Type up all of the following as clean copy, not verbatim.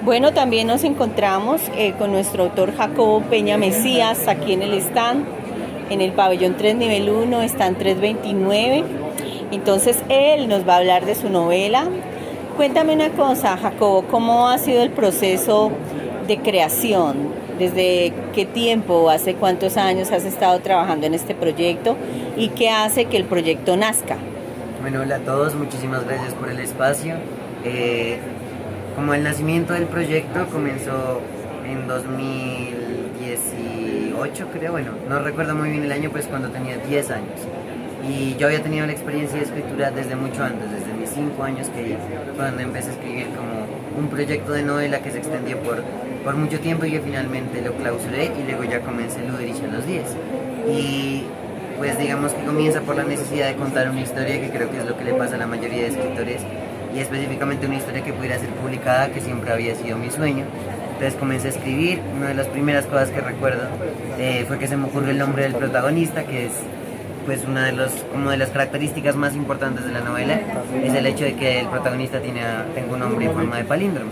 Bueno, también nos encontramos con nuestro autor Jacobo Peña Mesías aquí en el stand, en el pabellón 3 nivel 1, stand 329. Entonces él nos va a hablar de su novela. Cuéntame una cosa, Jacobo, ¿cómo ha sido el proceso de creación? ¿Desde qué tiempo, hace cuántos años has estado trabajando en este proyecto y qué hace que el proyecto nazca? Bueno, hola a todos, muchísimas gracias por el espacio. Como el nacimiento del proyecto comenzó en 2018, creo, bueno, no recuerdo muy bien el año, pues cuando tenía 10 años. Y yo había tenido la experiencia de escritura desde mucho antes, desde mis 5 años, que cuando empecé a escribir como un proyecto de novela que se extendió por mucho tiempo y que finalmente lo clausuré y luego ya comencé Luderich a los 10. Y pues digamos que comienza por la necesidad de contar una historia, que creo que es lo que le pasa a la mayoría de escritores, y específicamente una historia que pudiera ser publicada, que siempre había sido mi sueño. Entonces comencé a escribir. Una de las primeras cosas que recuerdo fue que se me ocurrió el nombre del protagonista, que es pues una de las características más importantes de la novela, es el hecho de que el protagonista tenga un nombre en forma de palíndromo.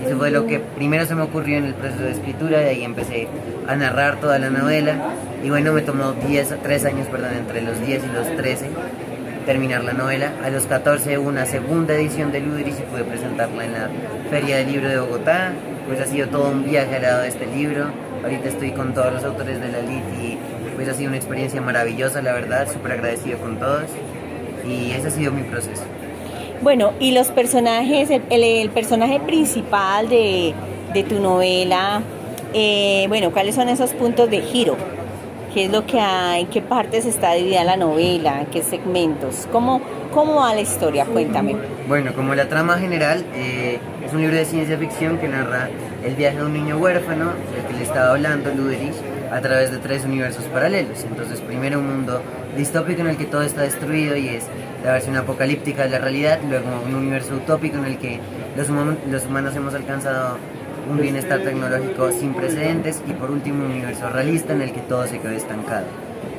Eso fue lo que primero se me ocurrió en el proceso de escritura, y ahí empecé a narrar toda la novela. Y bueno, me tomó 3 años, entre los 10 y los 13, terminar la novela. A los 14 hubo una segunda edición de Luderich y pude presentarla en la Feria del Libro de Bogotá. Pues ha sido todo un viaje al lado de este libro. Ahorita estoy con todos los autores de la LIT y pues ha sido una experiencia maravillosa, la verdad, súper agradecido con todos. Y ese ha sido mi proceso. Bueno, y los personajes, el personaje principal de tu novela, bueno, ¿cuáles son esos puntos de giro? ¿Qué es lo que hay? ¿En qué partes está dividida la novela? ¿En qué segmentos? ¿Cómo va la historia? Cuéntame. Bueno, como la trama general, es un libro de ciencia ficción que narra el viaje de un niño huérfano, del que le estaba hablando Luderich, a través de 3 universos paralelos. Entonces, primero un mundo distópico en el que todo está destruido y es la versión apocalíptica de la realidad, luego un universo utópico en el que los humanos hemos alcanzado un bienestar tecnológico sin precedentes, y por último un universo realista en el que todo se quedó estancado.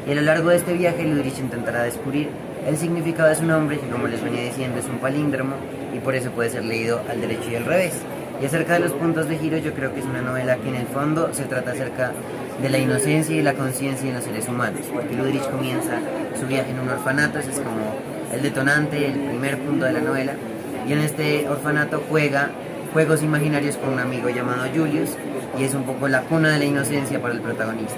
Y a lo largo de este viaje Luderich intentará descubrir el significado de su nombre, que como les venía diciendo es un palíndromo y por eso puede ser leído al derecho y al revés. Y acerca de los puntos de giro, yo creo que es una novela que en el fondo se trata acerca de la inocencia y la conciencia en los seres humanos, porque Luderich comienza su viaje en un orfanato, ese es como el detonante, el primer punto de la novela, y en este orfanato juega juegos imaginarios con un amigo llamado Julius, y es un poco la cuna de la inocencia para el protagonista.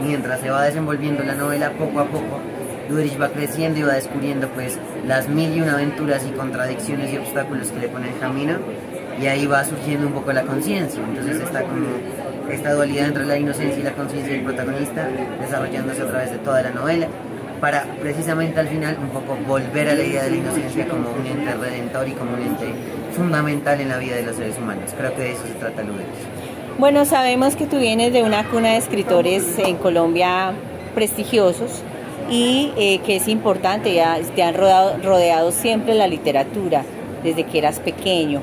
Mientras se va desenvolviendo la novela, poco a poco Luderich va creciendo y va descubriendo pues las 1001 aventuras y contradicciones y obstáculos que le pone el camino, y ahí va surgiendo un poco la conciencia. Entonces está como esta dualidad entre la inocencia y la conciencia del protagonista desarrollándose a través de toda la novela, para precisamente al final un poco volver a la idea de la inocencia como un ente redentor y como un ente fundamental en la vida de los seres humanos. Creo que de eso se trata Luderich. Bueno, sabemos que tú vienes de una cuna de escritores en Colombia prestigiosos y que es importante, ya te han rodeado siempre la literatura desde que eras pequeño.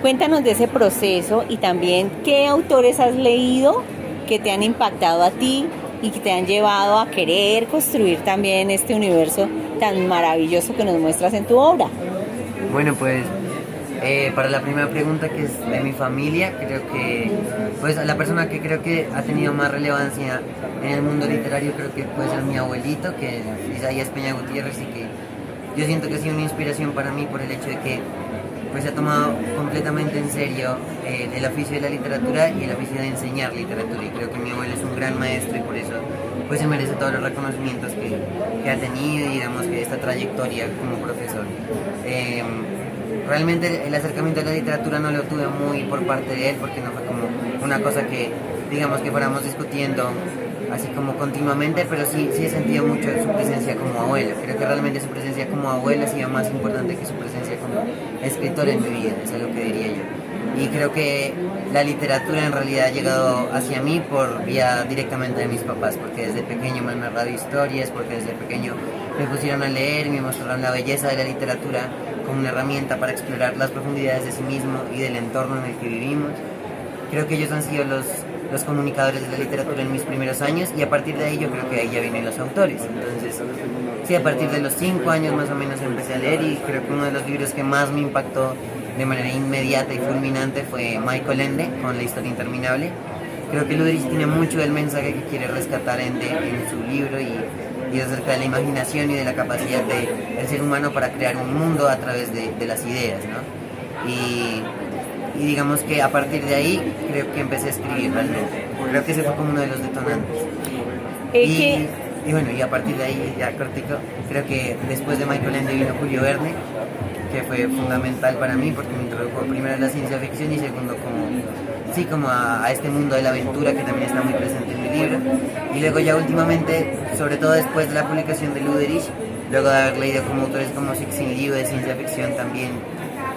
Cuéntanos de ese proceso y también qué autores has leído que te han impactado a ti y que te han llevado a querer construir también este universo tan maravilloso que nos muestras en tu obra. Bueno, pues para la primera pregunta, que es de mi familia, creo que pues la persona que creo que ha tenido más relevancia en el mundo literario creo que puede ser mi abuelito, que es Isaías Peña Gutiérrez, y que yo siento que ha sido una inspiración para mí por el hecho de que pues se ha tomado completamente en serio el oficio de la literatura y el oficio de enseñar literatura, y creo que mi abuelo es un gran maestro y por eso pues se merece todos los reconocimientos que ha tenido, y digamos que esta trayectoria como profesor. Realmente el acercamiento a la literatura no lo tuve muy por parte de él, porque no fue como una cosa que digamos que fuéramos discutiendo así como continuamente, pero sí he sentido mucho su presencia como abuelo. Creo que realmente su presencia como abuelo ha sido más importante que su presencia como escritor en mi vida, eso es lo que diría yo. Y creo que la literatura en realidad ha llegado hacia mí por vía directamente de mis papás, porque desde pequeño me han narrado historias, porque desde pequeño me pusieron a leer y me mostraron la belleza de la literatura como una herramienta para explorar las profundidades de sí mismo y del entorno en el que vivimos. Creo que ellos han sido los comunicadores de la literatura en mis primeros años, y a partir de ahí yo creo que ahí ya vienen los autores. Entonces, sí, a partir de los 5 años más o menos empecé a leer, y creo que uno de los libros que más me impactó de manera inmediata y fulminante fue Michael Ende, con La historia interminable. Creo que Luderis tiene mucho del mensaje que quiere rescatar Ende en su libro, y acerca de la imaginación y de la capacidad del ser humano para crear un mundo a través de las ideas, ¿no? Y digamos que a partir de ahí creo que empecé a escribir realmente. Creo que ese fue como uno de los detonantes. Y bueno, y a partir de ahí, ya cortico, creo que después de Michael Ende vino Julio Verne, que fue fundamental para mí porque me introdujo primero a la ciencia ficción y segundo como a este mundo de la aventura que también está muy presente en mi libro. Y luego ya últimamente, sobre todo después de la publicación de Luderis, luego de haber leído como autores como Cixin Liu de ciencia ficción también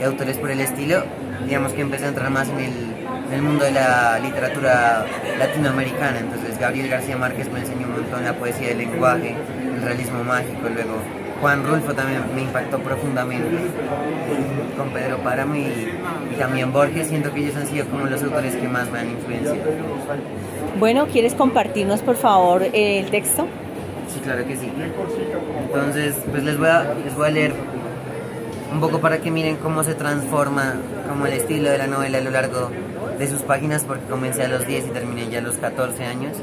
y autores por el estilo, digamos que empecé a entrar más en el mundo de la literatura latinoamericana. Entonces Gabriel García Márquez me enseñó un montón la poesía del lenguaje, el realismo mágico. Luego Juan Rulfo también me impactó profundamente, con Pedro Páramo y también Borges. Siento que ellos han sido como los autores que más me han influenciado. Bueno, ¿quieres compartirnos por favor el texto? Sí, claro que sí. Entonces, pues les voy a leer un poco para que miren cómo se transforma como el estilo de la novela a lo largo de sus páginas, porque comencé a los 10 y terminé ya a los 14 años,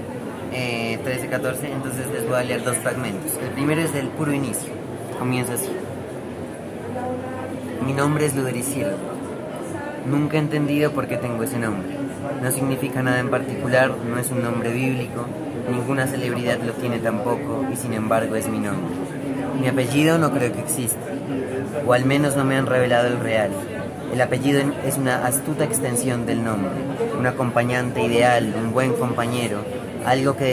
13, 14, entonces les voy a leer 2 fragmentos. El primero es del puro inicio, comienza así. Mi nombre es Luderis Sierra. Nunca he entendido por qué tengo ese nombre. No significa nada en particular, no es un nombre bíblico, ninguna celebridad lo tiene tampoco, y sin embargo es mi nombre. Mi apellido no creo que exista, o al menos no me han revelado el real. El apellido es una astuta extensión del nombre, un acompañante ideal, un buen compañero, algo que